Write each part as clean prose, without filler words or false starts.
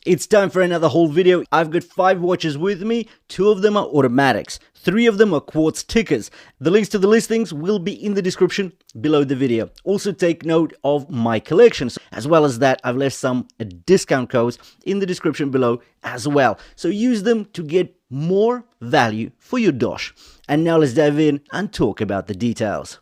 It's time for another haul video. I've got 5 watches with me, 2 of them are automatics, 3 of them are quartz tickers. The links to the listings will be in the description below the video. Also take note of my collections. As well as that, I've left some discount codes in the description below as well. So use them to get more value for your dosh. And now let's dive in and talk about the details.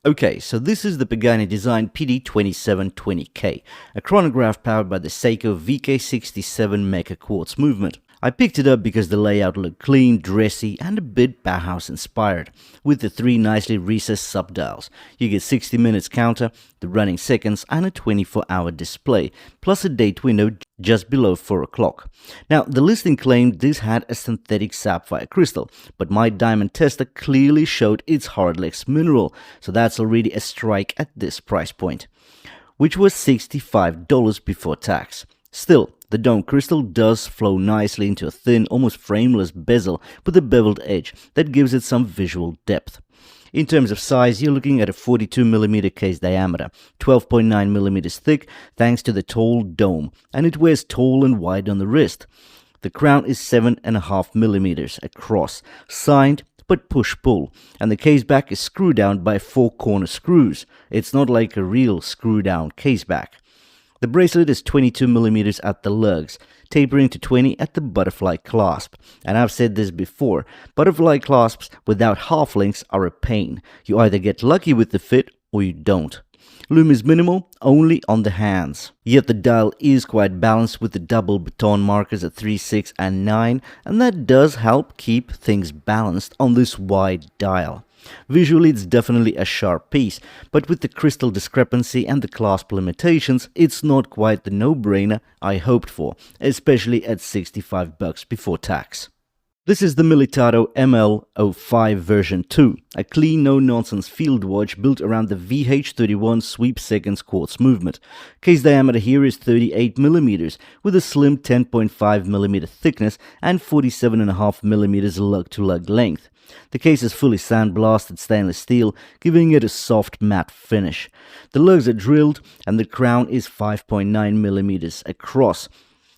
Okay, so this is the Pagani design PD2720K, a chronograph powered by the Seiko VK67 Mecha Quartz movement. I picked it up because the layout looked clean, dressy, and a bit Bauhaus inspired, with the 3 nicely recessed sub-dials. You get 60 minutes counter, the running seconds, and a 24-hour display, plus a date window just below 4 o'clock. Now, the listing claimed this had a synthetic sapphire crystal, but my diamond tester clearly showed it's hardlex mineral, so that's already a strike at this price point, which was $65 before tax. Still, the dome crystal does flow nicely into a thin, almost frameless bezel with a beveled edge that gives it some visual depth. In terms of size, you're looking at a 42mm case diameter, 12.9mm thick thanks to the tall dome, and it wears tall and wide on the wrist. The crown is 7.5mm across, signed but push-pull, and the case back is screwed down by 4 corner screws. It's not like a real screw-down case back. The bracelet is 22mm at the lugs, tapering to 20 at the butterfly clasp. And I've said this before, butterfly clasps without half links are a pain. You either get lucky with the fit or you don't. Lume is minimal, only on the hands. Yet the dial is quite balanced with the double baton markers at 3, 6 and 9, and that does help keep things balanced on this wide dial. Visually, it's definitely a sharp piece, but with the crystal discrepancy and the clasp limitations, it's not quite the no-brainer I hoped for, especially at $65 before tax. This is the Militado ML05 version 2, a clean, no-nonsense field watch built around the VH31 sweep seconds quartz movement. Case diameter here is 38mm, with a slim 10.5mm thickness and 47.5mm lug-to-lug length. The case is fully sandblasted stainless steel, giving it a soft matte finish. The lugs are drilled and the crown is 5.9mm across.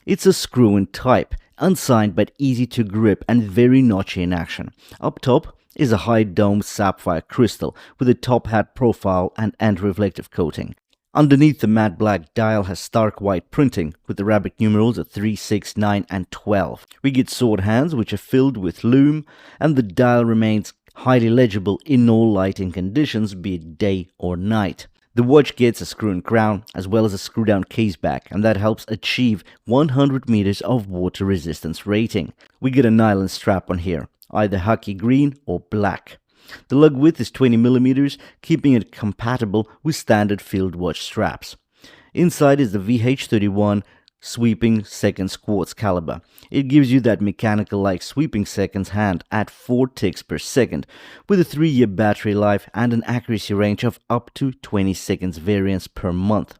It's a screw-in type, unsigned but easy to grip and very notchy in action. Up top is a high dome sapphire crystal with a top hat profile and anti-reflective coating. Underneath, the matte black dial has stark white printing with Arabic numerals at 3, 6, 9 and 12. We get sword hands which are filled with lume, and the dial remains highly legible in all lighting conditions, be it day or night. The watch gets a screw-in crown as well as a screw-down case back, and that helps achieve 100 meters of water resistance rating. We get a nylon strap on here, either khaki green or black. The lug width is 20mm, keeping it compatible with standard field watch straps. Inside is the VH31 sweeping seconds quartz caliber. It gives you that mechanical-like sweeping seconds hand at 4 ticks per second, with a 3-year battery life and an accuracy range of up to 20 seconds variance per month.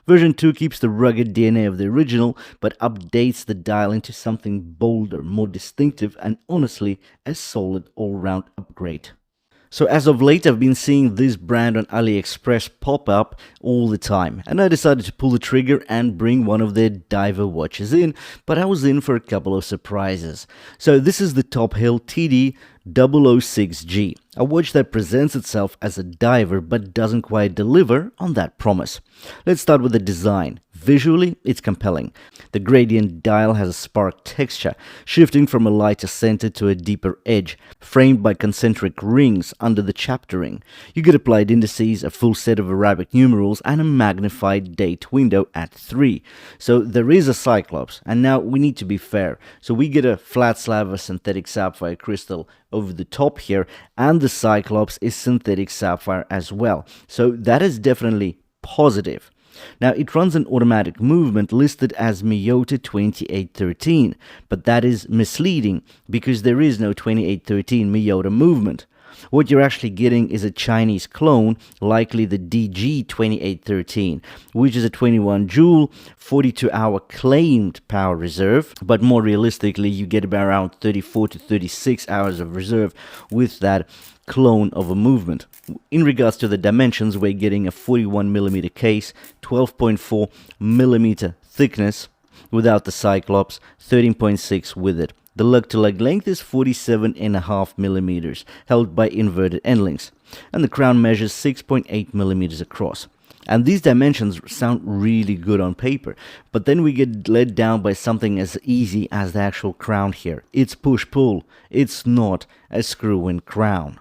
Version 2 keeps the rugged DNA of the original, but updates the dial into something bolder, more distinctive, and honestly, a solid all-round upgrade. So as of late, I've been seeing this brand on AliExpress pop up all the time, and I decided to pull the trigger and bring one of their diver watches in, but I was in for a couple of surprises. So this is the TopHill TD006G, a watch that presents itself as a diver but doesn't quite deliver on that promise. Let's start with the design. Visually, it's compelling. The gradient dial has a spark texture, shifting from a lighter center to a deeper edge, framed by concentric rings under the chapter ring. You get applied indices, a full set of Arabic numerals, and a magnified date window at 3. So there is a cyclops, and now we need to be fair. So we get a flat slab of synthetic sapphire crystal over the top here, and the cyclops is synthetic sapphire as well. So that is definitely positive. Now, it runs an automatic movement listed as Miyota 2813, but that is misleading because there is no 2813 Miyota movement. What you're actually getting is a Chinese clone, likely the DG2813, which is a 21 joule, 42-hour claimed power reserve, but more realistically, you get about around 34 to 36 hours of reserve with that clone of a movement. In regards to the dimensions, we're getting a 41mm case, 12.4mm thickness without the Cyclops, 13.6 with it. The lug-to-lug length is 47.5mm, held by inverted end links, and the crown measures 6.8mm across. And these dimensions sound really good on paper, but then we get led down by something as easy as the actual crown here. It's push-pull, it's not a screw-in crown.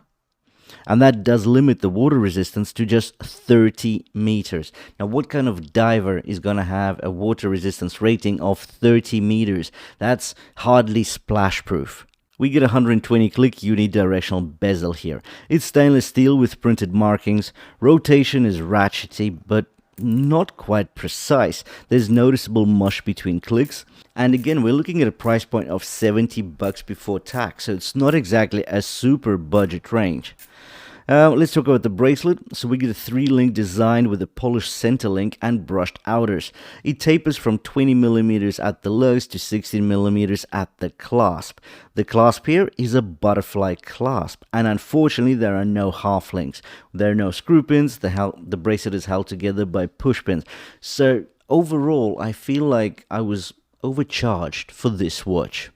And that does limit the water resistance to just 30 meters. Now, what kind of diver is going to have a water resistance rating of 30 meters? That's hardly splash-proof. We get a 120 click unidirectional bezel here. It's stainless steel with printed markings. Rotation is ratchety, but not quite precise. There's noticeable mush between clicks. And again, we're looking at a price point of $70 before tax, so it's not exactly a super budget range. Let's talk about the bracelet. So we get a 3-link design with a polished center link and brushed outers. It tapers from 20mm at the lugs to 16mm at the clasp. The clasp here is a butterfly clasp, and unfortunately there are no half links. There are no screw pins. The bracelet is held together by push pins. So overall, I feel like I was overcharged for this watch.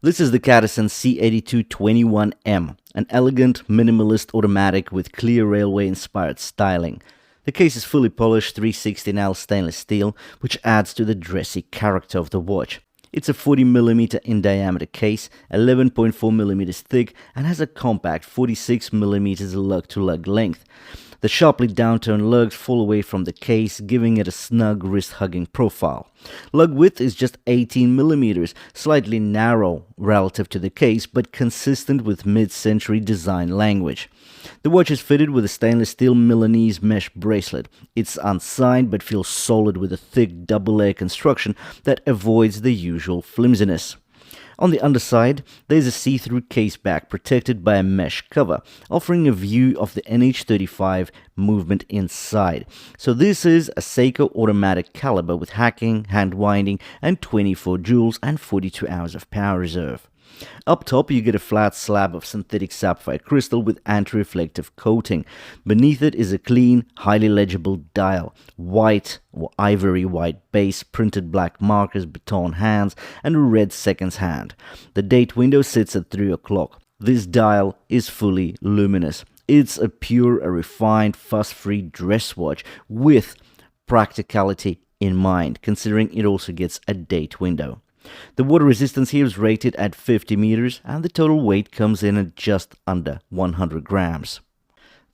This is the Catison C8221M, an elegant, minimalist automatic with clear railway-inspired styling. The case is fully polished 316L stainless steel, which adds to the dressy character of the watch. It's a 40mm in diameter case, 11.4mm thick, and has a compact 46mm lug-to-lug length. The sharply downturned lugs fall away from the case, giving it a snug wrist-hugging profile. Lug width is just 18mm, slightly narrow relative to the case, but consistent with mid-century design language. The watch is fitted with a stainless steel Milanese mesh bracelet. It's unsigned but feels solid with a thick double-layer construction that avoids the usual flimsiness. On the underside, there is a see-through case back protected by a mesh cover, offering a view of the NH35 movement inside. So this is a Seiko automatic caliber with hacking, hand winding, and 24 joules and 42 hours of power reserve. Up top, you get a flat slab of synthetic sapphire crystal with anti-reflective coating. Beneath it is a clean, highly legible dial, white or ivory white base, printed black markers, baton hands, and a red seconds hand. The date window sits at 3 o'clock. This dial is fully luminous. It's a refined, fuss-free dress watch with practicality in mind, considering it also gets a date window. The water resistance here is rated at 50 meters, and the total weight comes in at just under 100 grams.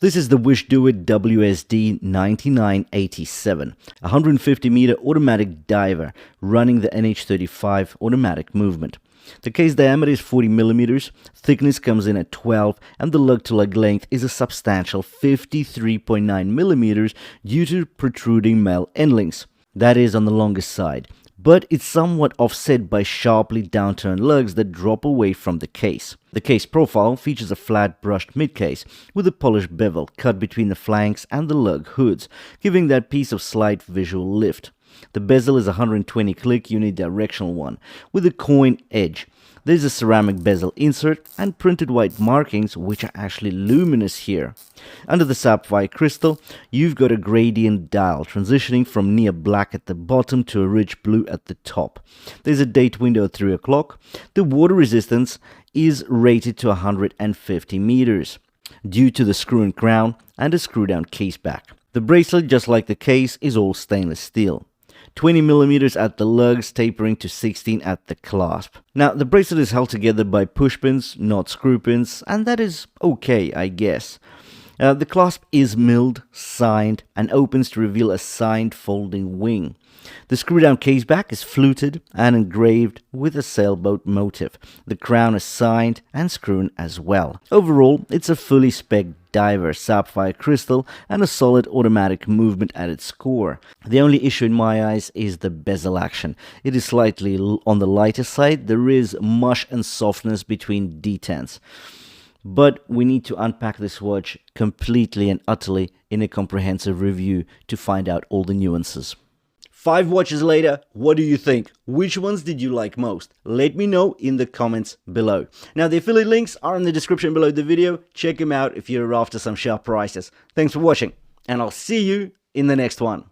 This is the Wishdoit WSD987, a 150-meter automatic diver running the NH35 automatic movement. The case diameter is 40 millimeters, thickness comes in at 12, and the lug-to-lug length is a substantial 53.9 millimeters due to protruding male end links. That is on the longest side, but it's somewhat offset by sharply downturned lugs that drop away from the case. The case profile features a flat brushed midcase with a polished bevel cut between the flanks and the lug hoods, giving that piece of slight visual lift. The bezel is a 120 click unidirectional one with a coin edge. There's a ceramic bezel insert and printed white markings, which are actually luminous here. Under the sapphire crystal, you've got a gradient dial transitioning from near black at the bottom to a rich blue at the top. There's a date window at 3 o'clock. The water resistance is rated to 150 meters due to the screw-in crown and a screw-down case back. The bracelet, just like the case, is all stainless steel. 20 millimeters at the lugs, tapering to 16 at the clasp. Now, the bracelet is held together by push pins, not screw pins, and that is okay, I guess. The clasp is milled, signed, and opens to reveal a signed folding wing. The screw-down case back is fluted and engraved with a sailboat motif. The crown is signed and screwn as well. Overall, it's a fully spec'd diver, sapphire crystal, and a solid automatic movement at its core. The only issue in my eyes is the bezel action. It is slightly on the lighter side. There is mush and softness between detents. But we need to unpack this watch completely and utterly in a comprehensive review to find out all the nuances. 5 watches later, what do you think? Which ones did you like most? Let me know in the comments below. Now, the affiliate links are in the description below the video. Check them out if you're after some sharp prices. Thanks for watching, and I'll see you in the next one.